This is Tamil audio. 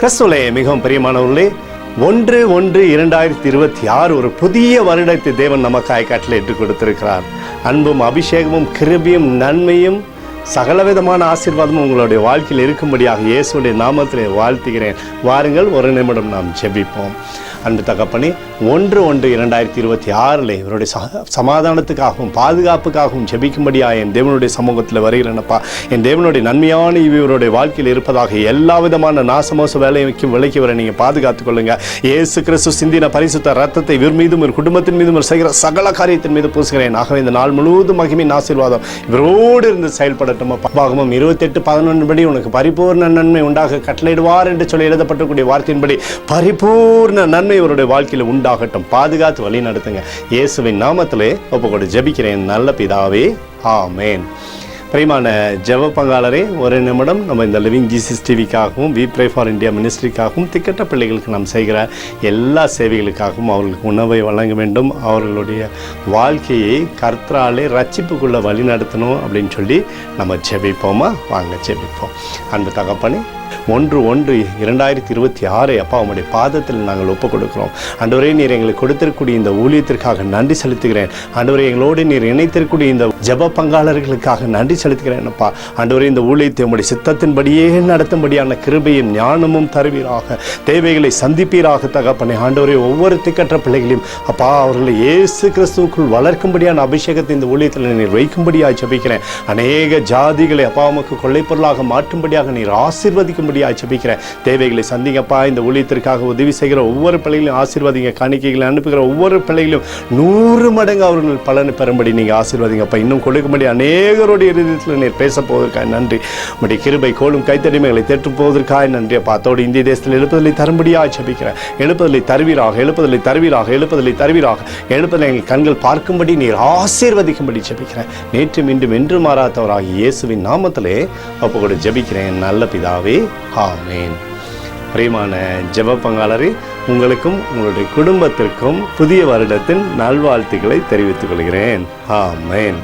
கிறிஸ்துவிலே மிகவும் பிரியமானவர்களே, 1/1/2026 ஒரு புதிய வருடத்தை தேவன் நமக்காய் கட்டளையிட்டு கொடுத்திருக்கிறார். அன்பும் அபிஷேகமும் கிருபையும் நன்மையும் சகலவிதமான ஆசீர்வாதமும் உங்களுடைய வாழ்க்கையில் இருக்கும்படியாக இயேசுடைய நாமத்திலே வாழ்த்துகிறேன். வாருங்கள், ஒரு நிமிடம் நாம் ஜெபிப்போம். அன்பு தகப்பனே, 1/1/2026 இவருடைய சமாதானத்துக்காகவும் பாதுகாப்புக்காகவும் ஜெபிக்கும்படியாக என் தேவனுடைய சமூகத்தில் வருகிறேனப்பா. என் தேவனுடைய நன்மையான இவருடைய வாழ்க்கையில் இருப்பதாக எல்லா விதமான நாசமோச வேலைக்கும் விலைக்கு வர நீங்கள் பாதுகாத்துக் கொள்ளுங்க. இயேசு கிறிஸ்து சிந்தின பரிசுத்த ரத்தத்தை இவர் மீதும் ஒரு குடும்பத்தின் மீதும் ஒரு செய்கிற சகல காரியத்தின் மீது பூசுகிறேன். ஆகவே இந்த நாள் முழுவதும் மகிமையின் ஆசீர்வாதம் இவரோடு இருந்து செயல்படட்டும். பாகமம் 28:11 படி உனக்கு பரிபூர்ண நன்மை உண்டாக கட்டளையிடுவார் என்று சொல்லி எழுதப்பட்டக்கூடிய வார்த்தையின்படி பரிபூர்ண நன்மை இவருடைய வாழ்க்கையில் உண்டாகட்டும். பாதுகாத்து வழி நடத்துங்க. இயேசுவின் நாமத்திலே ஒப்புக்கொண்டு ஜெபிக்கிறேன் நல்ல பிதாவே, ஆமேன். பிரியமான ஜெப பங்காளரே, ஒரு நிமிடம் நம்ம இந்த லிவிங் ஜீசஸ் டிவிக்காகவும் வி ப்ரே ஃபார் இந்தியா மினிஸ்ட்ரிக்காகவும் திக்கட்ட பிள்ளைகளுக்கு நாம் செய்கிற எல்லா சேவைகளுக்காகவும் அவர்களுக்கு உணவை வழங்க வேண்டும், அவர்களுடைய வாழ்க்கையை கர்த்தராலே ரட்சிப்புக்குள்ளே வழி நடத்தணும் அப்படின்னு சொல்லி நம்ம ஜெபிப்போமா? வாங்க ஜெபிப்போம். அன்பு தகப்பனே, 1/1/2026 அப்பா உம்முடைய பாதத்தில் நாங்கள் ஒப்புக் கொடுக்கிறோம். ஆண்டவரே, நீர் எங்களுக்கு கொடுத்திருக்கூடிய இந்த ஊழியத்திற்காக நன்றி செலுத்துகிறேன். ஆண்டவரே, எங்களோடு நீர் இணைத்திருக்கூடிய இந்த ஜெப பங்காளர்களுக்காக நன்றி செலுத்துகிறேன் அப்பா. ஆண்டவரே, இந்த ஊழியத்தை உம்முடைய சித்தத்தின்படியே நடத்தும்படியான கிருபையும் ஞானமும் தருவீராக, தேவைகளை சந்திப்பீராக தகப்பனே. ஆண்டவரே, ஒவ்வொரு திக்கற்ற பிள்ளைகளையும் அப்பா அவர்களை இயேசு கிறிஸ்துவுக்குள் வளர்க்கும்படியான அபிஷேகத்தை இந்த ஊழியத்தில் நீர் வைக்கும்படியாக ஜெபிக்கிறேன். அநேக ஜாதிகளை அப்பா உமக்கு கொள்ளைப்பொருளாக மாற்றும்படியாக நீர் ஆசீர்வதிக்கும்படியாக ஜெபிக்கிறேன். தேவைகளை சந்திங்கப்பா. இந்த ஊழியத்திற்காக உதவி செய்கிற ஒவ்வொரு பிள்ளைகளையும் ஆசீர்வதிங்க. காணிக்கைகளை அனுப்புகிற ஒவ்வொரு பிள்ளைகளையும் 100 மடங்கு அவர்கள் பலனை பெறும்படி நீங்கள் ஆசீர்வதிங்கப்பா. இன்னும் கொடுக்கும்படி அநேகருடைய இருதயத்தில் நீர் பேச போவதற்காக நன்றி. உம்முடைய கிருபை கோலும் கைத்தடிமைகளை தேற்று போவதற்காக நன்றி அப்பா. அதோடு இந்திய தேசத்தில் எழுப்புதலை தரும்படியாக ஜெபிக்கிறேன். எழுப்புதலை தருவீராக, எழுப்புதலை தருவீராக, எழுப்புதலை தருவீராக. எழுப்புதலை எங்கள் கண்கள் பார்க்கும்படி நீர் ஆசீர்வதிக்கும்படி ஜெபிக்கிறேன். நேற்று மீண்டும் என்று மாறாதவராக இயேசுவின் நாமத்திலே ஒப்புக்கொண்டு ஜெபிக்கிறேன் நல்ல பிதாவே, ஆமேன். பிரியமான ஜெப பங்காளரே, உங்களுக்கும் உங்களுடைய குடும்பத்திற்கும் புதிய வருடத்தின் நல்வாழ்த்துக்களை தெரிவித்துக் கொள்கிறேன். ஆமேன்.